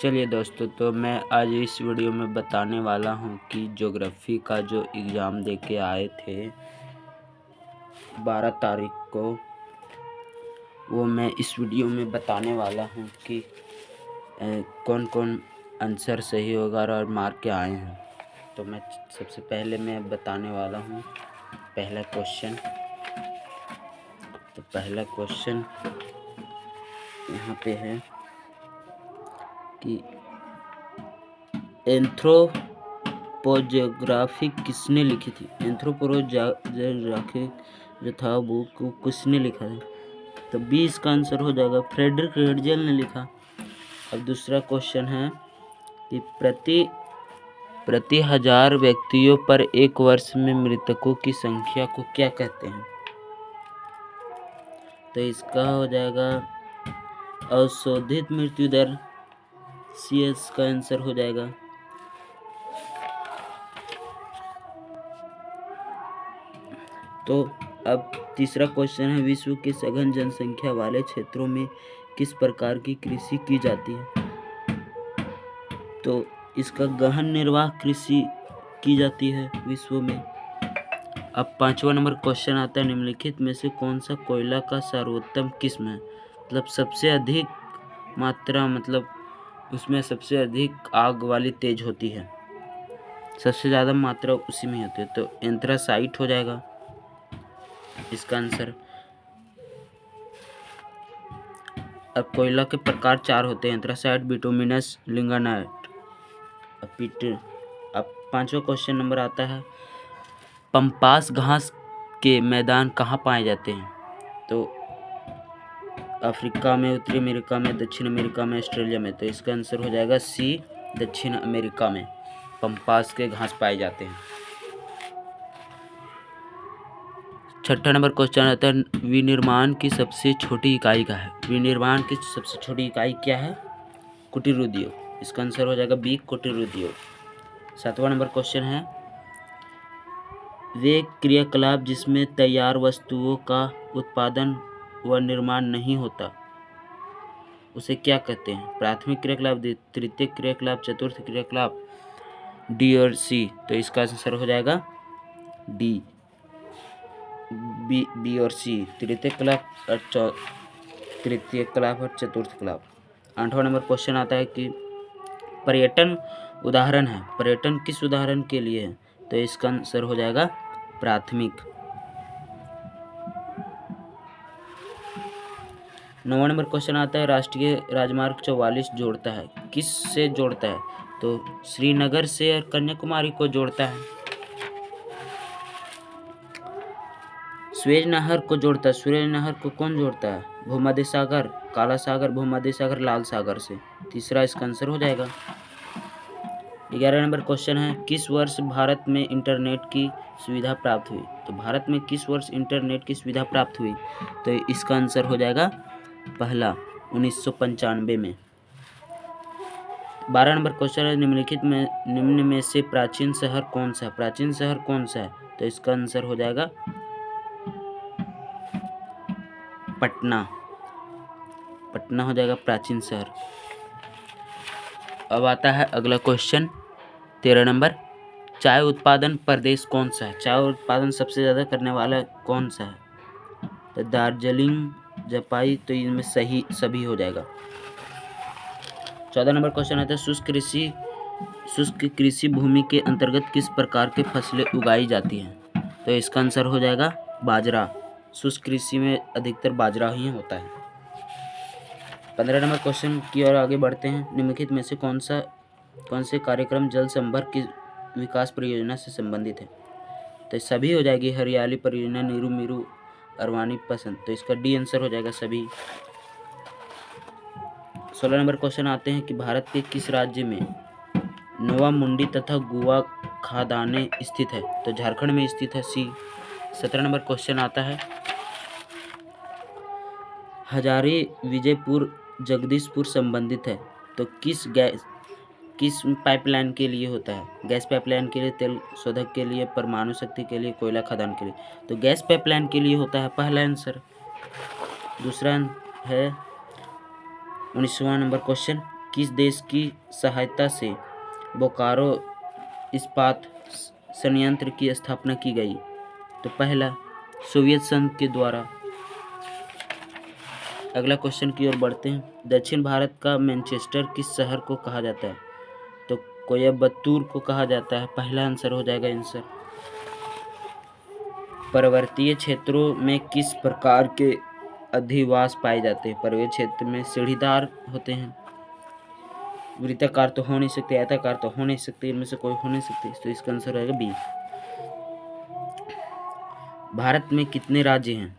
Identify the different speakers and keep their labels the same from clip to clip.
Speaker 1: चलिए दोस्तों, तो मैं आज इस वीडियो में बताने वाला हूं कि ज्योग्राफी का जो एग्ज़ाम दे के आए थे 12 तारीख को, वो मैं इस वीडियो में बताने वाला हूं कि कौन कौन आंसर सही होगा और मार्क क्या आए हैं। तो मैं सबसे पहले मैं बताने वाला हूं पहला क्वेश्चन। तो पहला क्वेश्चन यहाँ पे है कि एंथ्रोपोज्योग्राफी किसने लिखी थी। एंथ्रोपोज्योग्राफी जो था वो किसने लिखा था। तो बी इसका आंसर हो जाएगा, फ्रेडरिक हेर्ज़ल ने लिखा। अब दूसरा क्वेश्चन है कि प्रति 1000 व्यक्तियों पर एक वर्ष में मृतकों की संख्या को क्या कहते हैं। तो इसका हो जाएगा अवशोधित मृत्यु दर, सी का आंसर हो जाएगा। तो अब तीसरा क्वेश्चन है, विश्व के सघन जनसंख्या वाले क्षेत्रों में किस प्रकार की कृषि की जाती है। तो इसका गहन निर्वाह कृषि की जाती है विश्व में। अब पांचवा नंबर क्वेश्चन आता है, निम्नलिखित में से कौन सा कोयला का सर्वोत्तम किस्म है। मतलब सबसे अधिक मात्रा, मतलब उसमें सबसे अधिक आग वाली तेज होती है, सबसे ज़्यादा मात्रा उसी में होती है। तो एंथ्रासाइट हो जाएगा इसका आंसर। अब कोयला के प्रकार 4 होते हैं, एंथ्रासाइट, बिटुमिनस, लिग्नाइट। अब पांचवा क्वेश्चन नंबर आता है, पंपास घास के मैदान कहाँ पाए जाते हैं। तो अफ्रीका में, उत्तरी अमेरिका में, दक्षिण अमेरिका में, ऑस्ट्रेलिया में। तो इसका आंसर हो जाएगा सी, दक्षिण अमेरिका में पंपास के घास पाए जाते हैं। छठा नंबर क्वेश्चन आता है, विनिर्माण की सबसे छोटी इकाई क्या है। विनिर्माण की सबसे छोटी इकाई क्या है, कुटीर उद्योग। इसका आंसर हो जाएगा बी, कुटीर उद्योग। सातवां नंबर क्वेश्चन है, वे क्रियाकलाप जिसमें तैयार वस्तुओं का उत्पादन व निर्माण नहीं होता, उसे क्या कहते हैं। प्राथमिक क्रियाकलाप, तृतीयक क्रियाकलाप, चतुर्थ क्रियाकलाप, डी और सी। तो इसका आंसर हो जाएगा डी, बी और सी, तृतीय कलाप और चतुर्थ कलाप। आठवां नंबर क्वेश्चन आता है कि पर्यटन उदाहरण है, पर्यटन किस उदाहरण के लिए है। तो इसका आंसर हो जाएगा प्राथमिक। नौवां नंबर क्वेश्चन आता है, राष्ट्रीय राजमार्ग 44 जोड़ता है, किस से जोड़ता है। तो श्रीनगर से और कन्याकुमारी को जोड़ता है। स्वेज नहर को जोड़ता है। स्वेज नहर को कौन जोड़ता है, भूमध्य सागर, काला सागर, भूमध्य सागर, लाल सागर से। तीसरा इसका आंसर हो जाएगा। 11 नंबर क्वेश्चन है, किस वर्ष भारत में इंटरनेट की सुविधा प्राप्त हुई। तो भारत में किस वर्ष इंटरनेट की सुविधा प्राप्त हुई। तो इसका आंसर हो जाएगा पहला, 1995 में। 12 नंबर क्वेश्चन है, निम्न में से प्राचीन शहर कौन सा है। प्राचीन शहर कौन सा है। तो इसका आंसर हो जाएगा पटना। पटना हो जाएगा प्राचीन शहर। अब आता है अगला क्वेश्चन 13 नंबर, चाय उत्पादन प्रदेश कौन सा है। चाय उत्पादन सबसे ज़्यादा करने वाला कौन सा है। तो दार्जिलिंग, जपाई। तो इनमें सही सभी हो जाएगा। 14 नंबर क्वेश्चन आता है, शुष्क कृषि भूमि के अंतर्गत किस प्रकार के फसलें उगाई जाती हैं। तो इसका आंसर हो जाएगा बाजरा। शुष्क कृषि में अधिकतर बाजरा ही होता है। 15 नंबर क्वेश्चन की ओर आगे बढ़ते हैं, निम्नलिखित में से कौन से कार्यक्रम जल संभर की विकास परियोजना से संबंधित है। तो सभी हो जाएगी, हरियाली परियोजना, नीरू मीरू, अरवानी पसंद। तो इसका डी आंसर हो जाएगा सभी। 16 नंबर क्वेश्चन आते हैं कि भारत के किस राज्य में नोवा मुंडी तथा गुआ खदानें स्थित है। तो झारखंड में स्थित है, सी। 17 नंबर क्वेश्चन आता है, हजारी विजयपुर जगदीशपुर संबंधित है। तो किस पाइपलाइन के लिए होता है। गैस पाइपलाइन के लिए, तेल शोधक के लिए, परमाणु शक्ति के लिए, कोयला खदान के लिए। तो गैस पाइपलाइन के लिए होता है, पहला आंसर। दूसरा है 19वां नंबर क्वेश्चन, किस देश की सहायता से बोकारो इस्पात संयंत्र की स्थापना की गई? तो पहला सोवियत संघ के द्वारा। अगला क्वेश्चन की ओर बढ़ते हैं। दक्षिण भारत का मैनचेस्टर किस शहर को कहा जाता है? तो कोयम्बतूर को कहा जाता है। पहला आंसर हो जाएगा आंसर। पर्वतीय क्षेत्रों में किस प्रकार के अधिवास पाए जाते हैं? पर्वतीय क्षेत्र में सीढ़ीदार होते हैं। वृत्ताकार तो हो नहीं सकते, आयताकार तो हो नहीं सकते, इनमें से कोई हो नहीं सकते, तो इसका आंसर रहेगा बी। भारत में कितने राज्य हैं?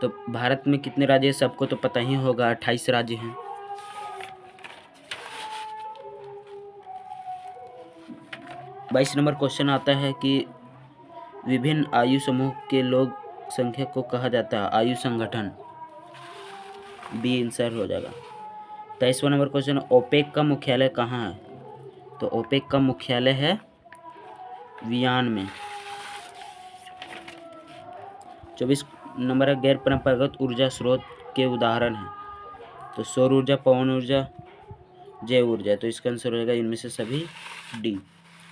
Speaker 1: तो भारत में कितने राज्य हैं सबको तो पता ही होगा, 28 राज्य हैं। बाईस नंबर क्वेश्चन आता है कि विभिन्न आयु समूह के लोग संख्या को कहा जाता है आयु संगठन। बी आंसर हो जाएगा। 23वां नंबर क्वेश्चन, ओपेक का मुख्यालय कहाँ है? तो ओपेक का मुख्यालय है वियना में। 24 नंबर है, गैर परंपरागत ऊर्जा स्रोत के उदाहरण हैं। तो सौर ऊर्जा, पवन ऊर्जा, जैव ऊर्जा, तो इसका आंसर हो जाएगा इनमें से सभी डी।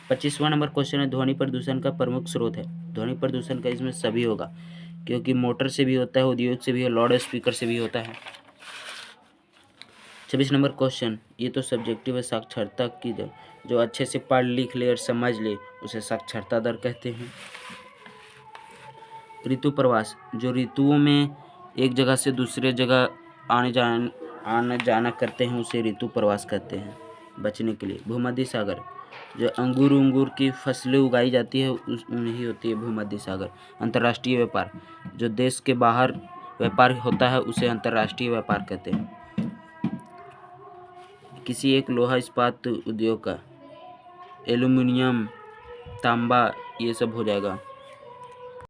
Speaker 1: 25वां नंबर क्वेश्चन है, ध्वनि प्रदूषण का प्रमुख स्रोत है। ध्वनि प्रदूषण का इसमें सभी होगा, क्योंकि मोटर से भी होता है, उद्योग से भी है, लाउड स्पीकर से भी होता है। 26 नंबर क्वेश्चन, ये तो सब्जेक्टिव है, साक्षरता की दर। जो अच्छे से पढ़ लिख ले और समझ ले उसे साक्षरता दर कहते हैं। ऋतु प्रवास, जो ऋतुओं में एक जगह से दूसरे जगह आना जाना करते हैं उसे ऋतु प्रवास कहते हैं। बचने के लिए भूमध्य सागर, जो अंगूर की फसलें उगाई जाती है उनमें ही होती है भूमध्य सागर। अंतर्राष्ट्रीय व्यापार, जो देश के बाहर व्यापार होता है उसे अंतर्राष्ट्रीय व्यापार कहते हैं। किसी एक लोहा इस्पात उद्योग का, एल्यूमिनियम, तांबा, ये सब हो जाएगा।